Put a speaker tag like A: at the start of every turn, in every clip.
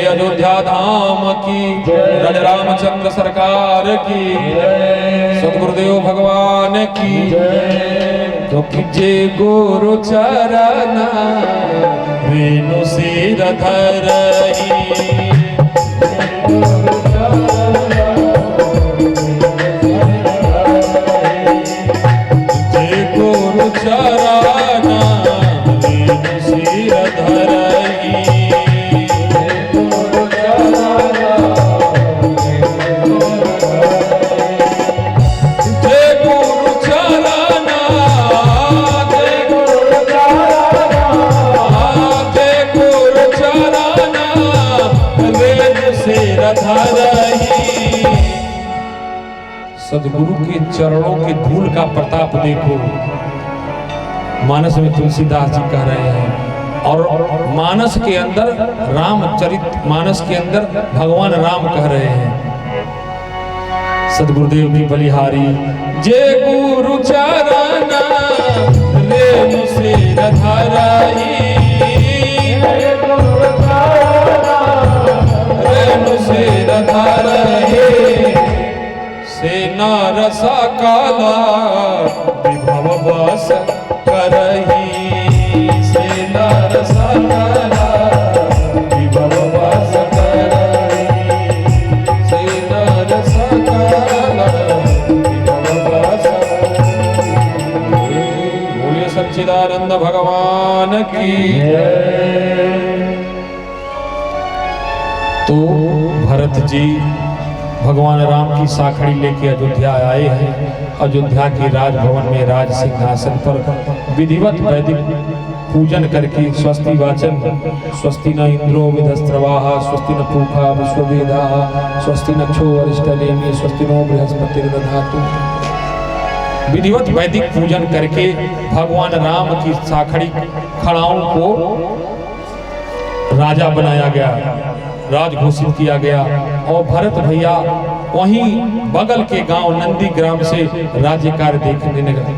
A: अयोध्या धाम की, राज रामचंद्र सरकार की, सदगुरुदेव भगवान की। क्योंकि जे गुरु चरण रेणु सिर धरहि, जे गुरु चरण रेणु सिर धरहि, सदगुरु के चरणों के धूल का प्रताप देखो। मानस में तुलसीदास जी कह रहे हैं, और मानस के अंदर रामचरित मानस के अंदर भगवान राम कह रहे हैं। सदगुरुदेव की बलिहारी, जे गुरु चरण रेणु सिर धरहि, रेणु सिर धरहि, सेना रसा काला विभव वास करहि, सेना रसा काला विभव वास करहि, सेना रसा काला विभव वास करहि। बोलिए सच्चिदानंद भगवान की। तो भरत जी भगवान राम की साखड़ी लेके अयोध्या आए हैं। अयोध्या के राजभवन में राज सिंहासन पर विधिवत वैदिक पूजन करके स्वस्ति वाचन, स्वस्ति न इंद्रो विधस्त्रवाः, स्वस्ति न पूषा विश्ववेदाः, स्वस्ति नक्षो अरिष्टनेमि, स्वस्ति नो बृहस्पतिर्दधातु, विधिवत वैदिक पूजन करके भगवान राम की साखड़ी खड़ाओं को राजा बनाया गया, राज घोषित किया गया। और भरत भैया वहीं बगल के गांव नंदी ग्राम से राज्य कार्य देखने लगे।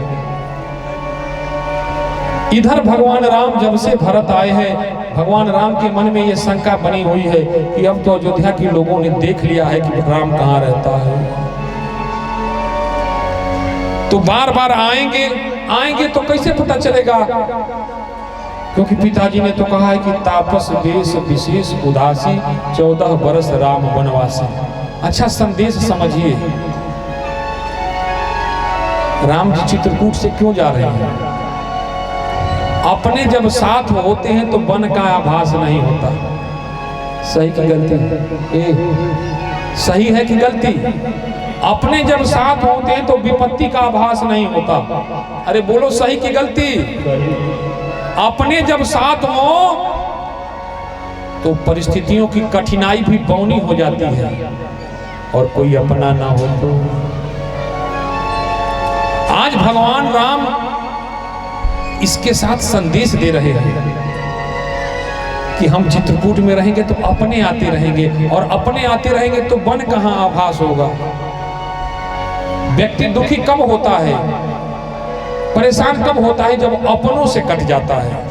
A: इधर भगवान राम जब से भरत आए हैं, भगवान राम के मन में ये शंका बनी हुई है कि अब तो अयोध्या के लोगों ने देख लिया है कि राम कहाँ रहता है, तो बार बार आएंगे तो कैसे पता चलेगा? क्योंकि पिताजी ने तो कहा है कि तापस वेश विशेष उदासी, 14 बरस राम वनवासी। अच्छा संदेश समझिए, राम जी चित्रकूट से क्यों जा रहे हैं? अपने जब साथ होते हैं तो वन का आभास नहीं होता। सही की गलती? सही है कि गलती? अपने जब साथ होते हैं तो विपत्ति का आभास नहीं होता। अरे बोलो सही की गलती? अपने जब साथ हो तो परिस्थितियों की कठिनाई भी बौनी हो जाती है, और कोई अपना ना हो तो। आज भगवान राम इसके साथ संदेश दे रहे हैं कि हम चित्रकूट में रहेंगे तो अपने आते रहेंगे, और अपने आते रहेंगे तो वन कहाँ आभास होगा। व्यक्ति दुखी कब होता है, परेशान कब होता है? जब अपनों से कट जाता है।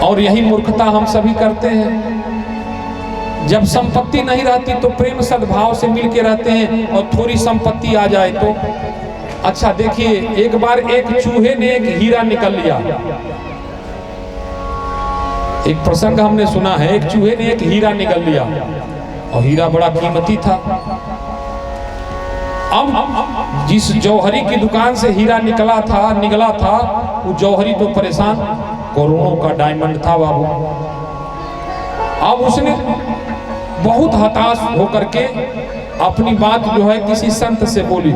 A: और यही मूर्खता हम सभी करते हैं। जब संपत्ति नहीं रहती तो प्रेम सद्भाव से मिलके रहते हैं, और थोड़ी संपत्ति आ जाए तो। अच्छा देखिए, एक बार एक चूहे ने एक हीरा निकल लिया। एक प्रसंग हमने सुना है, एक चूहे ने एक हीरा निकल लिया, और हीरा बड़ा कीमती था। अब जिस जौहरी की दुकान से हीरा निकला था वो जौहरी तो परेशान, करोड़ों का डायमंड था बाबू। अब उसने बहुत हताश होकर के अपनी बात जो है किसी संत से बोली।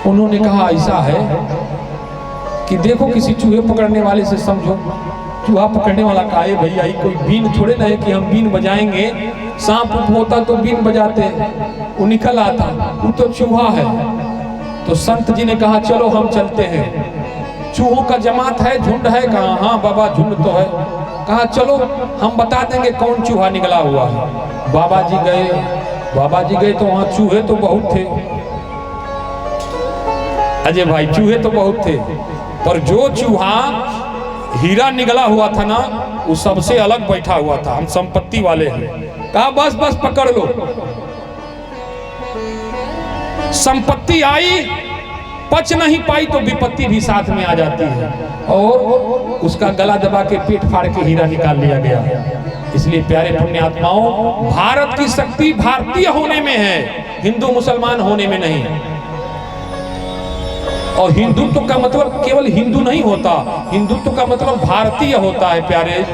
A: उन्होंने कहा ऐसा है कि देखो किसी चूहे पकड़ने वाले से समझो। चूहा पकड़ने वाला कहा है भैया, कोई बीन थोड़े ना है कि हम बीन बजाएंगे। सांप होता तो बीन बजाते, वो निकल आता, वो तो चूहा है। तो संत जी ने कहा चलो हम चलते हैं। चूहों का जमात है, झुंड है? कहा हाँ बाबा झुंड तो है। कहा चलो हम बता देंगे कौन चूहा निकला हुआ है। बाबा जी गए तो वहां चूहे तो बहुत थे। अजय भाई चूहे तो बहुत थे, पर जो चूहा हीरा निकला हुआ था ना, वो सबसे अलग बैठा हुआ था, हम संपत्ति वाले हैं। कहा बस बस पकड़ लो। संपत्ति आई, पच नहीं पाई तो विपत्ति भी साथ में आ जाती है, और उसका गला दबा के पेट फाड़ के हीरा निकाल लिया गया। इसलिए प्यारे पुण्यात्माओं, भारत की शक्ति भारतीय होने में है, हिंदू मुसलमान होने में नहीं। और हिंदुत्व का मतलब केवल हिंदू नहीं होता, हिंदुत्व का मतलब भारतीय होता है प्यारे।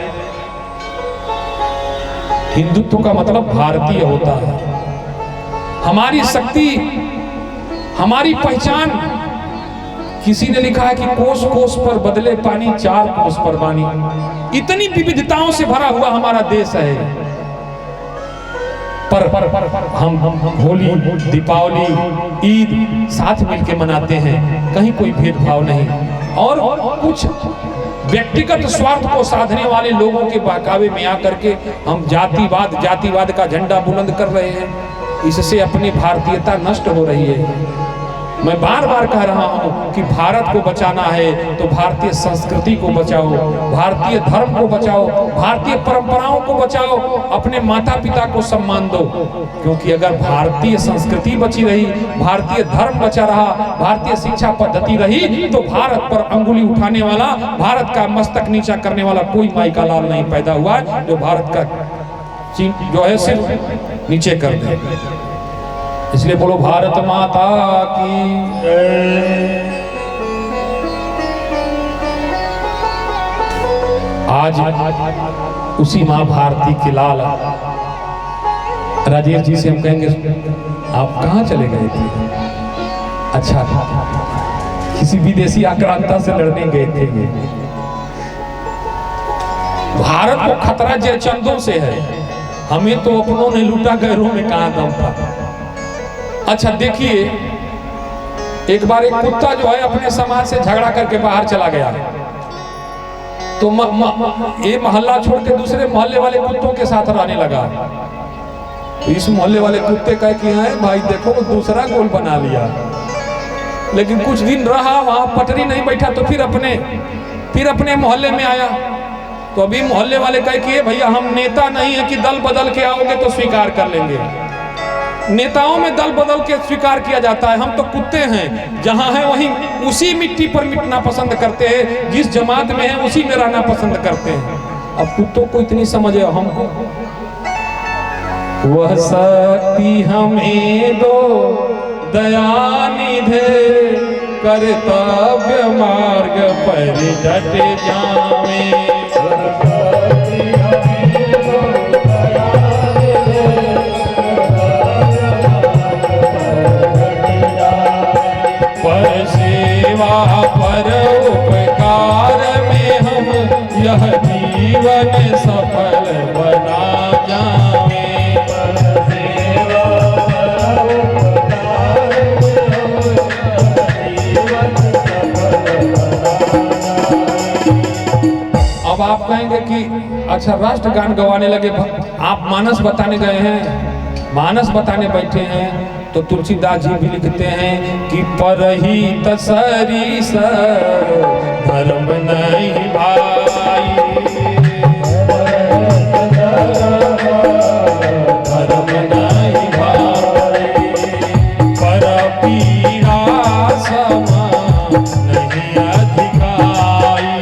A: हिंदुत्व का मतलब भारतीय होता है। हमारी शक्ति, हमारी पहचान, किसी ने लिखा है कि कोस कोस पर बदले पानी, चार कोस पर बानी। इतनी विविधताओं से भरा हुआ हमारा देश है, पर हम होली, दीपावली, ईद साथ मिलकर मनाते हैं, कहीं कोई भेदभाव नहीं। और कुछ व्यक्तिगत स्वार्थ को साधने वाले लोगों के बहकावे में आकर के हम जातिवाद का झंडा बुलंद कर रहे हैं। इससे अपनी भारतीयता नष्ट हो रही है। मैं बार बार कह रहा हूं कि भारत को बचाना है तो भारतीय संस्कृति को बचाओ, भारतीय धर्म को बचाओ, भारतीय परंपराओं को बचाओ, अपने माता पिता को सम्मान दो। क्योंकि अगर भारतीय संस्कृति बची रही, भारतीय धर्म बचा रहा, भारतीय शिक्षा पद्धति रही, तो भारत पर अंगुली उठाने वाला, भारत का मस्तक नीचा करने वाला कोई माई का लाल नहीं पैदा हुआ है जो भारत का जो है सिर्फ नीचे कर दे। इसलिए बोलो भारत माता की जय। आज उसी मां भारती के लाल राजेश जी से हम कहेंगे, आप कहाँ चले गए थे? अच्छा, किसी विदेशी आक्रांता से लड़ने गए थे। भारत को खतरा जयचंदों से है, हमें तो अपनों ने लूटा, गैरों में कहां दम था। अच्छा देखिए, एक बार एक कुत्ता जो है अपने समाज से झगड़ा करके बाहर चला गया, तो ये मोहल्ला छोड़ के दूसरे मोहल्ले वाले कुत्तों के साथ रहने लगा। तो इस मोहल्ले वाले कुत्ते कहे कि है भाई देखो वो दूसरा गोल बना लिया। लेकिन कुछ दिन रहा वहां, पटरी नहीं बैठा, तो फिर अपने मोहल्ले में आया। तो अभी मोहल्ले वाले कहे कि भैया हम नेता नहीं है कि दल बदल के आओगे तो स्वीकार कर लेंगे। नेताओं में दल बदल के स्वीकार किया जाता है, हम तो कुत्ते हैं, जहां है वहीं उसी मिट्टी पर मिटना पसंद करते हैं, जिस जमात में है उसी में रहना पसंद करते हैं। अब कुत्तों को इतनी समझ है, हमको वह शक्ति हमें दो दयानिधे, कर्तव्य मार्ग पर डट जावे। पर उपकार में हम यह जीवन सफल बना जावे। अब आप कहेंगे कि अच्छा राष्ट्रगान गवाने लगे, आप मानस बताने गए हैं, मानस बताने बैठे हैं, तो तुलसीदास जी भी लिखते हैं कि परहित सरिस धर्म नहीं भाई, धर्म नहीं भाई, पर पीड़ा सम नहीं अधिकाई।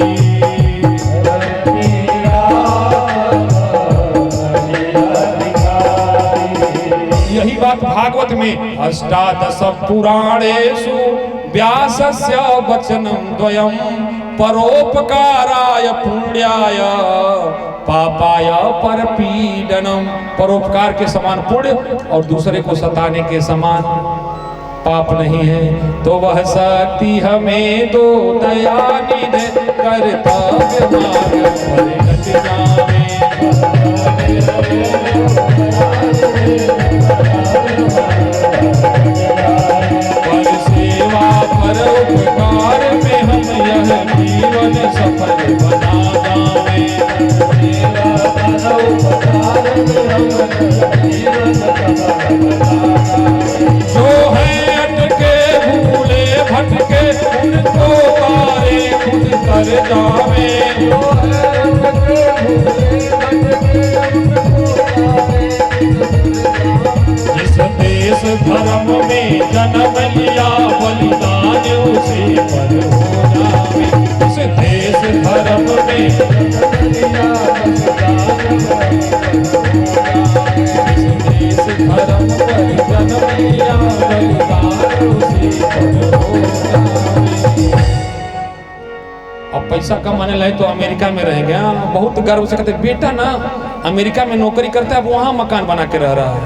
A: यही बात भागवत में अष्टादश पुराणेषु व्यासस्य वचनं द्वयं, परोपकाराय पुण्याय पापाय परपीडनम। परोपकार के समान पुण्य और दूसरे को सताने के समान पाप नहीं है। तो वह शक्ति हमें दो दयानिधे, कर्तव्य मार्ग पर डट जावे। पर सेवा पर उपकार में हम यह जीवन सफल बना जावे। जो है अटके भूले भटके उनको तारे खुद कर जावे। जो है अटके धर्म में जन्म लिया बलिदान उसी पर हो जावे। जिस देश धर्म में जन्म लिया देश धर्म पर जन्म लिया बलिदान उसी पर हो जावे। अब पैसा कमाने लगे तो अमेरिका में रहेंगे। बहुत गर्व से कहते बेटा ना अमेरिका में नौकरी करता है, वहां मकान बना के रह रहा है।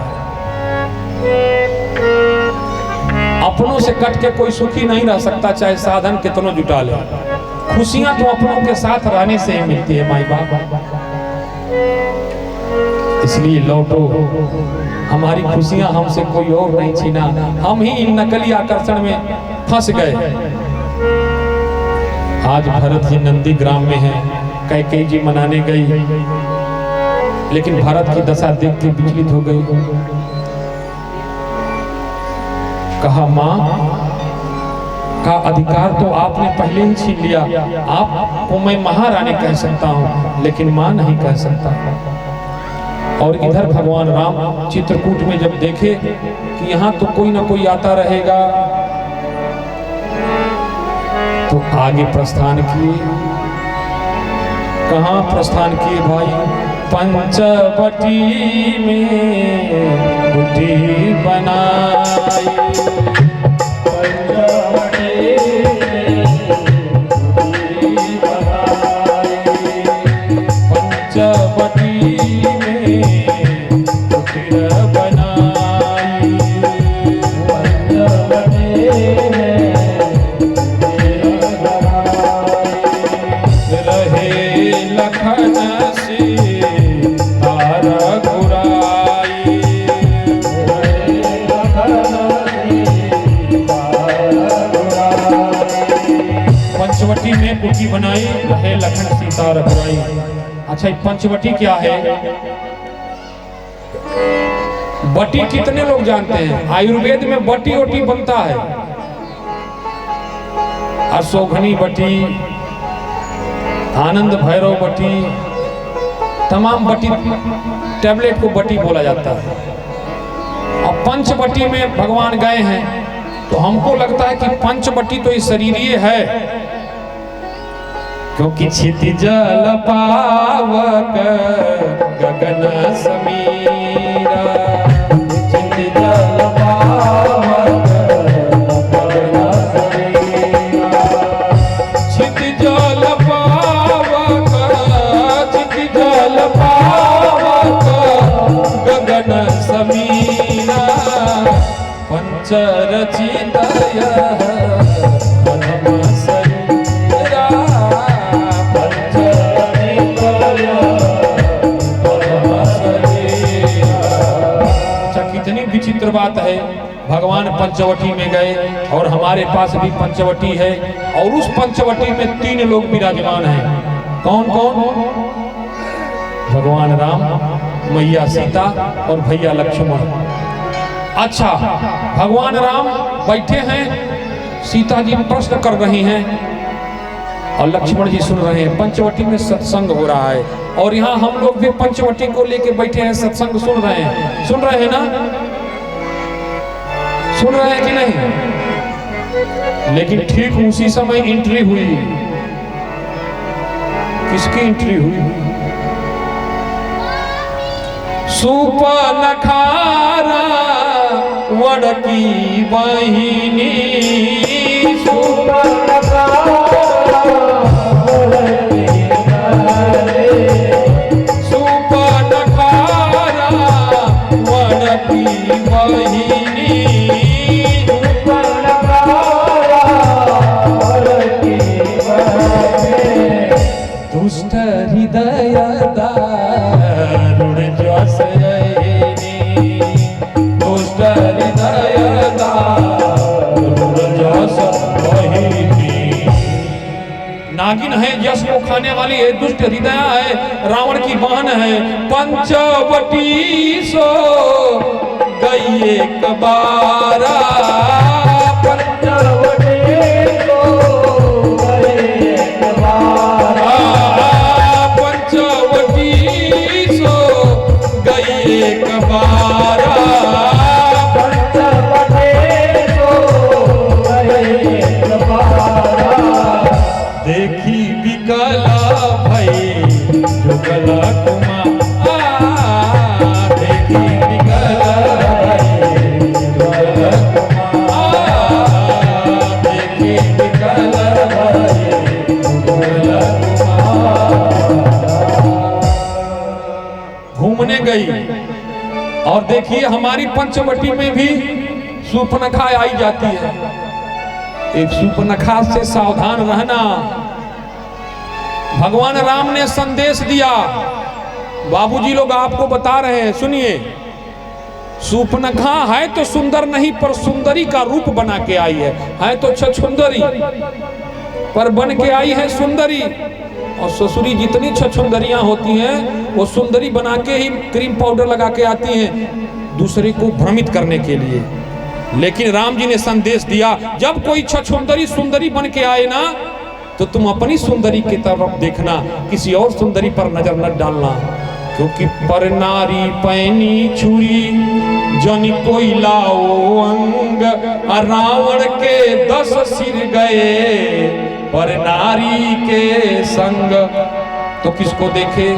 A: अपनों से कट के कोई सुखी नहीं रह सकता, चाहे साधन कितनों जुटा ले। खुशियां तो अपनों के साथ रहने से ही मिलती है माई बाप। इसलिए लौटो, हमारी खुशियां हमसे कोई और नहीं छीना, हम ही इन नकली आकर्षण में फंस गए। आज भरत जी नंदी ग्राम में हैं, कैकेयी जी मनाने गई, लेकिन भरत की दशा देख के विचलित हो गई। कहा मां का अधिकार तो आपने पहले ही छीन लिया, आपको मैं महारानी कह सकता हूं लेकिन मां नहीं कह सकता। और इधर भगवान राम चित्रकूट में जब देखे कि यहाँ तो कोई ना कोई आता रहेगा, तो आगे प्रस्थान किए। कहाँ प्रस्थान किए भाई? पंचवटी में कुटी बनाई। पंचवटी में कुटी बनाई। पंचवटी में कुटी बनाई। पंचवटी में लखन सीता रघुराई। पंचवटी में कुटी बनाई, रहे लखन सीता रघुराई। अच्छा, पंचवटी क्या है? बटी कितने लोग जानते हैं? आयुर्वेद में बटी ओटी बनता है। अशोभनी बटी, आनंद भैरव बटी, तमाम बटी टैबलेट को बटी बोला जाता है। अब पंचवटी में भगवान गए हैं तो हमको लगता है कि पंचवटी तो इस शरीरीय है, क्योंकि क्षितिज पावक गगन समीरा। क्षितिज पावक गगन समीरा। क्षितिज गगन समीरा। पंचरचितय परम शरीरा। पंचरचितय परम शरीरा। अच्छा, कितनी विचित्र बात है। भगवान पंचवटी में गए और हमारे पास भी पंचवटी है, और उस पंचवटी में 3 लोग विराजमान हैं। कौन कौन? भगवान राम, मैया सीता और भैया लक्ष्मण। अच्छा, भगवान राम बैठे हैं, सीता जी प्रश्न कर रही हैं और लक्ष्मण जी सुन रहे हैं। पंचवटी में सत्संग हो रहा है और यहाँ हम लोग भी पंचवटी को लेके बैठे हैं, सत्संग सुन रहे हैं। सुन रहे हैं ना? सुन रहे हैं कि नहीं? लेकिन ठीक उसी समय एंट्री हुई। किसकी एंट्री हुई? सुपनखारा वड़की बहिनी। सुपनखारा वड़की बहिनी। दुष्ट हृदय दारुण जस जयनी। दुष्ट हृदय दारुण जस जयनी। नागिन है, यश को खाने वाली है, दुष्ट हृदय है, रावण की बहन है। पंचवटी सो गई एक बारा। पंचवटी सो गई एक बारा। पंचवटी सो गई एक बारा। देखी निकल देखी निकल घूमने गई। और देखिए हमारी पंचवटी में भी सूर्पनखा आई जाती है। एक सूर्पनखा से सावधान रहना। भगवान राम ने संदेश दिया। बाबूजी लोग आपको बता रहे हैं, सुनिए। सूर्पनखा है तो सुंदर नहीं, पर सुंदरी का रूप बना के आई है तो छछुंदरी, पर बन के आई है सुंदरी। और ससुरी जितनी छछुंदरियां होती हैं वो सुंदरी बना के ही क्रीम पाउडर लगा के आती हैं दूसरे को भ्रमित करने के लिए। लेकिन राम जी ने संदेश दिया, जब कोई छछुंदरी सुंदरी बन के आए ना तो तुम अपनी सुंदरी की तरफ देखना, किसी और सुंदरी पर नजर न डालना। क्योंकि पर नारी पैनी छुरी जन कोई लाओ अंग, रावण के 10 सिर गए पर नारी के संग। तो किसको देखे?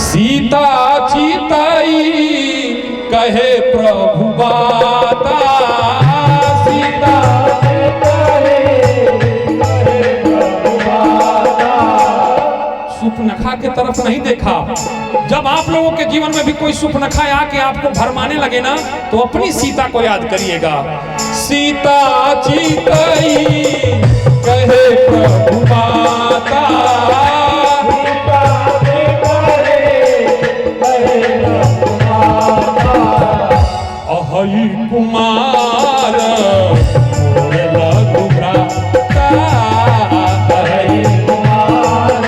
A: सीता चीताई कहे प्रभु बाता, सीता सूर्पनखा के तरफ नहीं देखा। जब आप लोगों के जीवन में भी कोई सूर्पनखा आके आपको भरमाने लगे ना तो अपनी सीता को याद करिएगा। सीता चीताई कहे प्रभु माता, अहई कुमार लघु भ्राता, अहई कुमार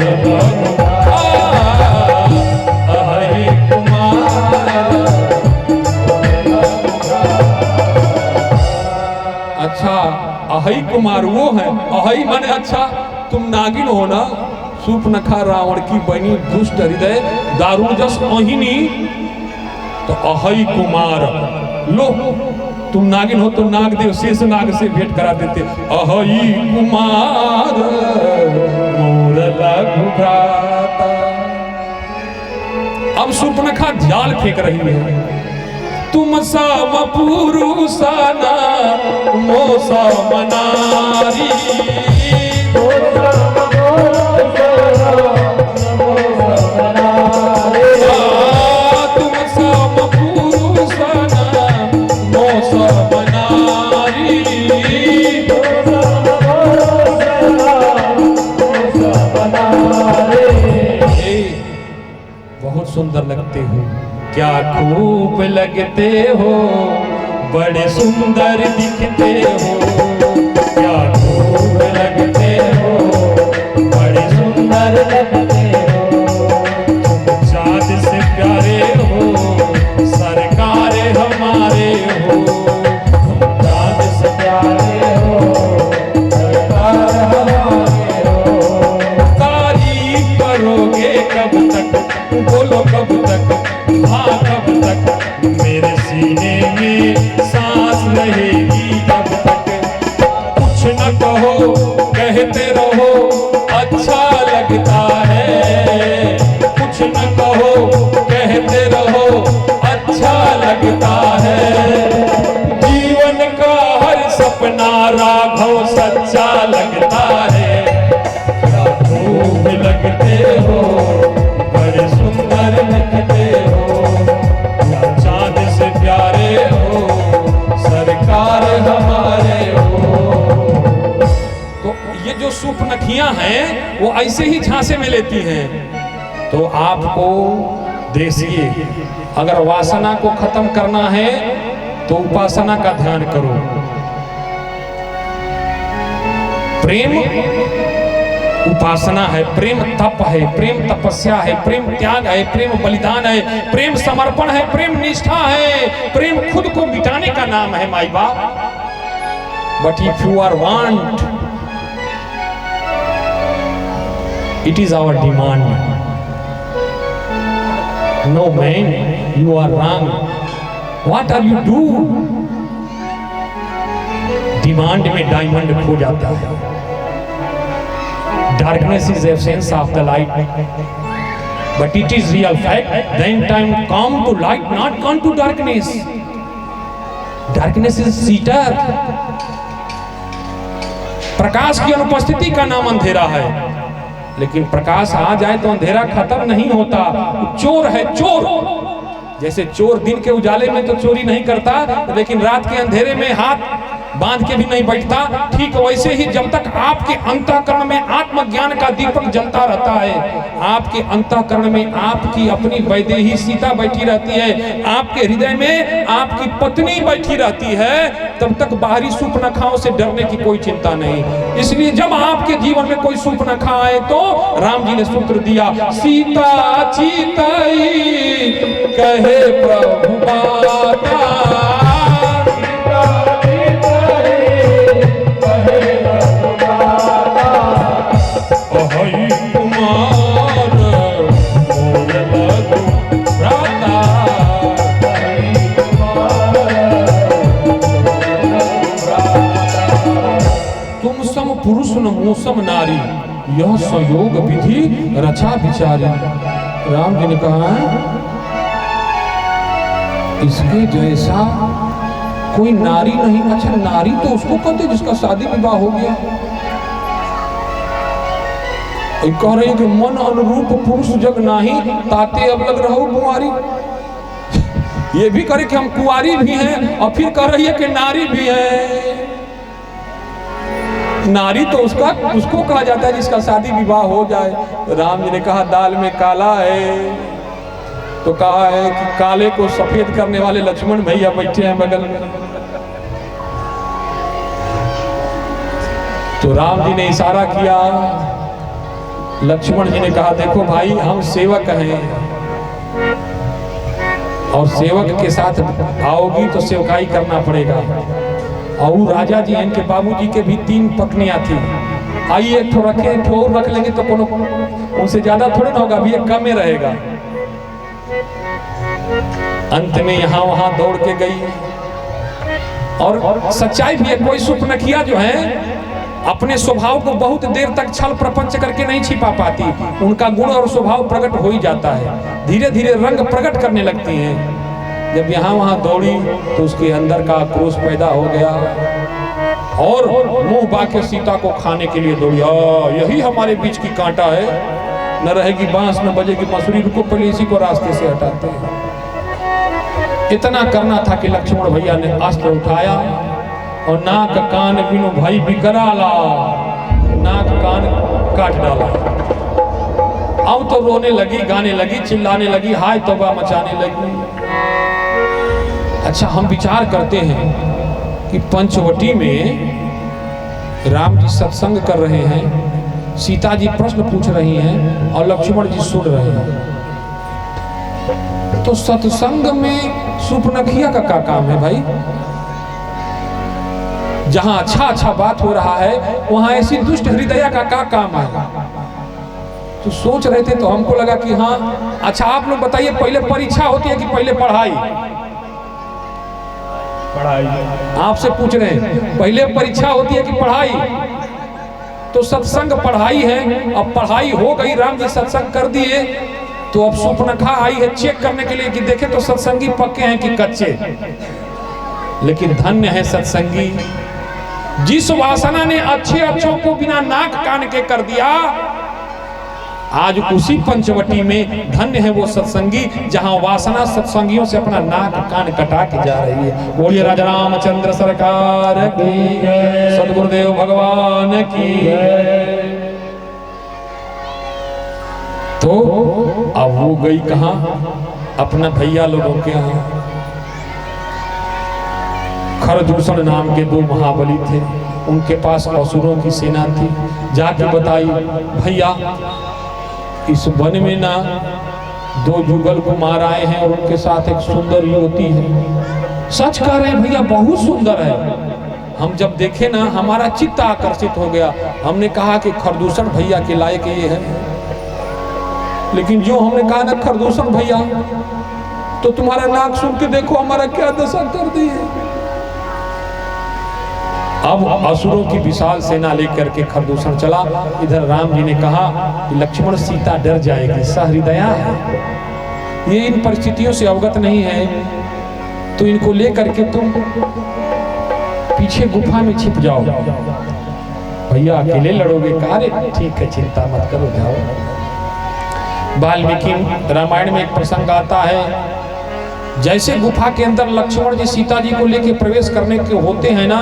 A: लघु अहई कुमार। अच्छा, अहई कुमार वो है। अहई माने अच्छा तुम नागिन हो ना। सूर्पनखा रावण की बनी दुष्ट हृदय दारूजस अहिनी, तो अहई कुमार। लो तुम नागिन हो तो नागदेव शेष नाग से भेंट करा देते। अहई कुमार मोर लघु भ्राता। अब सूर्पनखा जाल फेंक रही है। तुम सम पुरुषाना मो सम नारी, तुम सम पुरुषाना मो सम नारी। बहुत सुंदर लगते हो, क्या खूब लगते हो, बड़े सुंदर दिखते हो। क्या खूब लगते हो, बड़े सुंदर लगते हो। तुम चाँद से प्यारे हो, सरकार हमारे हो। तुम चाँद से प्यारे हो, सरकार हमारे हो। तारीफ करोगे कब तक, बोलो कब तक, हाँ कब तक, मेरे सीने में सांस रहेगी कब तक। कुछ न कहो कहते रहो अच्छा लगता है, कुछ न कहो कहते रहो अच्छा लगता है। जीवन का हर सपना राघव सच्चा लगता है। क्या खूब लगते हो, बड़े सुंदर लगते हो। क्या चाँद से प्यारे हो, सरकार हमारे हो। तो ये जो सूर्पनखियां हैं वो ऐसे ही झांसे में लेती हैं। तो आपको देखिए, अगर वासना को खत्म करना है तो उपासना का ध्यान करो। प्रेम उपासना है, प्रेम तप है, प्रेम तपस्या है, प्रेम त्याग है, प्रेम बलिदान है, प्रेम समर्पण है, प्रेम निष्ठा है, प्रेम खुद को मिटाने का नाम है माई बाप। But if you are want, it is our demand. No man, you are wrong. What are you do? Demand में डायमंड खो जाता है। darkness is the absence of the light, but it is real fact. Then time come to light, not come to darkness. Darkness is cheater. प्रकाश की अनुपस्थिति का नाम अंधेरा है, लेकिन प्रकाश आ जाए तो अंधेरा खत्म नहीं होता। चोर है चोर। जैसे चोर दिन के उजाले में तो चोरी नहीं करता, लेकिन रात के अंधेरे में हाथ बांध के भी नहीं बैठता। ठीक वैसे ही जब तक आपके अंतःकरण में आत्मज्ञान का दीपक जलता रहता है, आपके अंतःकरण में आपकी अपनी वैदेही सीता बैठी रहती है, आपके हृदय में आपकी पत्नी बैठी रहती है, तब तक बाहरी सूर्पनखाओं से डरने की कोई चिंता नहीं। इसलिए जब आपके जीवन में कोई सूर्पनखा आए तो राम जी ने सूत्र दिया, सीता चिताई कहे प्रभु माता, पुरुष न मौसम नारी, यह संयोग विधि रचा विचारी। राम जी ने कहा इसके जैसा कोई नारी नहीं। अच्छा, नारी तो उसको कहते जिसका शादी विवाह हो गया। कह रहे हैं कि मन अनुरूप पुरुष जग नाही, ताते अब लग रहो कुंवारी। ये भी करे कि हम कुंवारी भी हैं, और फिर कह रही है कि नारी भी है। नारी तो उसको कहा जाता है जिसका शादी विवाह हो जाए। राम जी ने कहा दाल में काला है, तो कहा है कि काले को सफेद करने वाले लक्ष्मण भैया बैठे हैं बगल में। तो राम जी ने इशारा किया, लक्ष्मण जी ने कहा देखो भाई, हम सेवक हैं, और सेवक के साथ आओगी तो सेवकाई करना पड़ेगा। और राजा जी इनके बाबूजी के भी 3 पत्नियां थी। आइए एक ठो रखे, एक ठो और रख लेंगे तो कोनो उनसे ज्यादा थोड़े ना होगा, अभी एक कम में रहेगा। अंत में यहाँ वहां दौड़ के गई। और सच्चाई भी है, कोई सुपनखिया जो है अपने स्वभाव को बहुत देर तक छल प्रपंच करके नहीं छिपा पाती। उनका गुण और स्वभाव प्रकट हो ही जाता है, धीरे धीरे रंग प्रकट करने लगती हैं। जब यहाँ वहां दौड़ी तो उसके अंदर का आक्रोश पैदा हो गया, और मुंह बाके सीता को खाने के लिए दौड़ी। यही हमारे बीच की कांटा है, न रहेगी बांस न बजेगी बांसुरी, को पहले इसी को रास्ते से हटाते हैं। इतना करना था कि लक्ष्मण भैया ने अस्त्र उठाया और नाक कान बिनु भाई बिकराला, नाक कान काट डाला। अब तो रोने लगी, गाने लगी, चिल्लाने लगी, हाय तौबा मचाने लगी। अच्छा, हम विचार करते हैं कि पंचवटी में राम जी सत्संग कर रहे हैं, सीता जी प्रश्न पूछ रही हैं और लक्ष्मण जी सुन रहे हैं। तो सत्संग में सुपनखिया का क्या काम है भाई? जहां अच्छा बात हो रहा है वहां ऐसी दुष्ट हृदय का क्या काम है? तो सोच रहे थे, तो हमको लगा कि हाँ। अच्छा, आप लोग बताइए, पहले परीक्षा होती है कि पहले पढ़ाई? आपसे पूछ रहे हैं, पहले परीक्षा होती है कि पढ़ाई? तो सत्संग पढ़ाई है। अब पढ़ाई हो गई, राम जी सत्संग कर दिए, तो अब सुपनखा आई है चेक करने के लिए कि देखे तो सत्संगी पक्के हैं कि कच्चे। लेकिन धन्य है सत्संगी, जिस वासना ने अच्छों को बिना नाक कान के कर दिया। आज उसी पंचवटी में धन्य है वो सत्संगी जहां वासना सत्संगियों से अपना नाक कान कटा के जा रही है। बोलिए राजा रामचंद्र सरकार की, सदगुरुदेव भगवान की। तो अब वो गई कहां? अपना भैया लोगों के यहाँ। खरदूषण नाम के 2 महाबली थे, उनके पास असुरों की सेना थी। जाके बताई, भैया इस वन में ना 2 जुगल कुमार आए हैं और उनके साथ एक सुंदर युवती है। सच कह रहे हैं भैया, बहुत सुंदर है। हम जब देखे ना हमारा चित्त आकर्षित हो गया। हमने कहा कि खरदूषण भैया के लायक ये है। लेकिन जो हमने कहा ना खरदूषण भैया, तो तुम्हारा नाक सुन के देखो हमारा क्या दशा कर दी है। अब असुरों की विशाल सेना लेकर के खरदूषण चला। इधर राम जी ने कहा कि लक्ष्मण सीता डर जाएगी, सहृदया है, ये इन परिस्थितियों से अवगत नहीं है, तो इनको लेकर के तुम पीछे गुफा में छिप जाओ। भैया अकेले लड़ोगे? कार्य ठीक है, चिंता मत करो, जाओ। वाल्मीकि रामायण में एक प्रसंग आता है, जैसे गुफा के अंदर लक्ष्मण जी सीता जी को लेकर प्रवेश करने के होते हैं ना,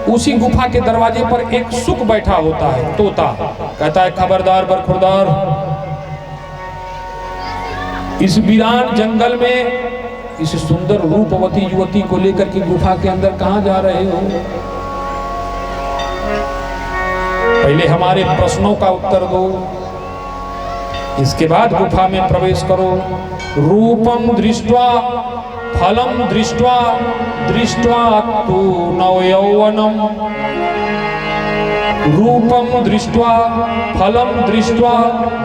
A: उसी गुफा के दरवाजे पर एक सुक बैठा होता है, तोता। कहता है खबरदार बरखुरदार, इस वीरान जंगल में इस सुंदर रूपवती युवती को लेकर के गुफा के अंदर कहां जा रहे हो? पहले हमारे प्रश्नों का उत्तर दो, इसके बाद गुफा में प्रवेश करो। रूपम दृष्ट्वा फलम दृष्ट्वा दृष्ट्वा तु नवयौवनम, रूपम दृष्ट्वा फलम दृष्ट्वा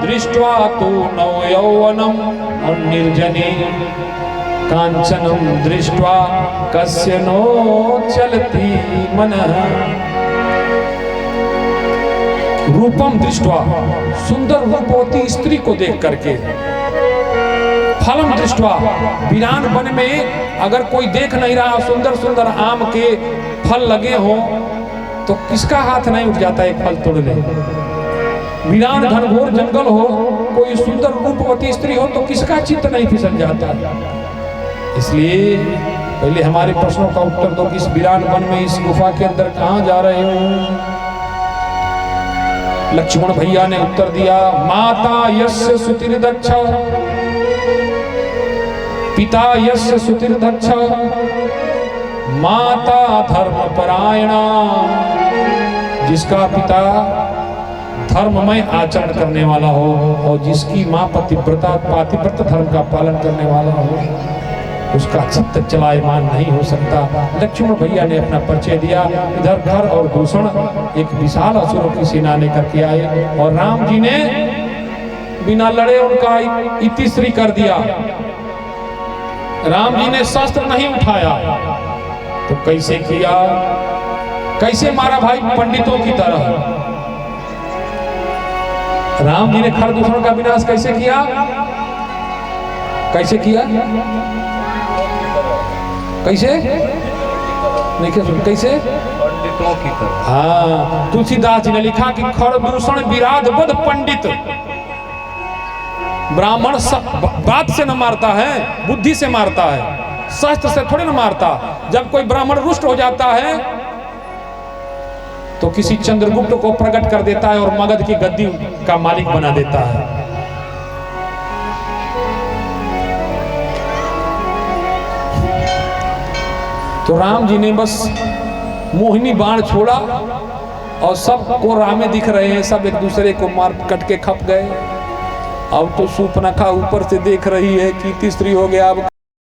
A: दृष्ट्वा तु नवयौवनम, और निर्जने कांचनम दृष्ट्वा कस्य नो चलति मनः। रूपम दृष्ट्वा, सुंदर रूपवती स्त्री को देख करके, फलम दृष्ट्वा, वीरान वन में अगर कोई देख नहीं रहा, सुंदर सुंदर आम के फल लगे हो तो किसका हाथ नहीं उठ जाता एक फल तोड़ ले? वीरान घनघोर जंगल हो, कोई सुंदर रूपवती स्त्री हो तो किसका चित्त नहीं फिसल जाता? इसलिए पहले हमारे प्रश्नों का उत्तर दो कि इस वीरान वन में, इस गुफा के अंदर कहां जा रहे हो? लक्ष्मण भैया ने उत्तर दिया, माता यस्य सुतिर्दक्ष, पिता यस्य सुतिर्दक्ष, माता धर्म परायणा, जिसका पिता धर्ममय आचरण करने वाला हो और जिसकी मां पातिव्रत धर्म का पालन करने वाला हो, उसका चित्त चलायमान नहीं हो सकता। लक्ष्मण भैया ने अपना परिचय दिया। इधर खर और दूषण एक विशाल असुरों की सेना लेकर के आए और राम जी ने बिना लड़े उनका इतिश्री कर दिया। राम जी ने शस्त्र नहीं उठाया तो कैसे किया? कैसे मारा भाई? पंडितों की तरह। राम जी ने खर दूषण का विनाश कैसे किया? कैसे किया? कैसे? नहीं क्या सुन? कैसे?
B: पंडितों की तरह।
A: हाँ, तुलसीदास जी ने लिखा कि खरदूषण विराध बद पंडित। ब्राह्मण बात से न मारता है, बुद्धि से मारता है, शस्त्र से थोड़ी न मारता। जब कोई ब्राह्मण रुष्ट हो जाता है तो किसी चंद्रगुप्त को प्रकट कर देता है और मगध की गद्दी का मालिक बना देता है। तो राम जी ने बस मोहिनी बाण छोड़ा और सबको रामे दिख रहे हैं, सब एक दूसरे को मार कट के खप गए। अब तो सूर्पनखा ऊपर से देख रही है कि तीसरी हो गया, अब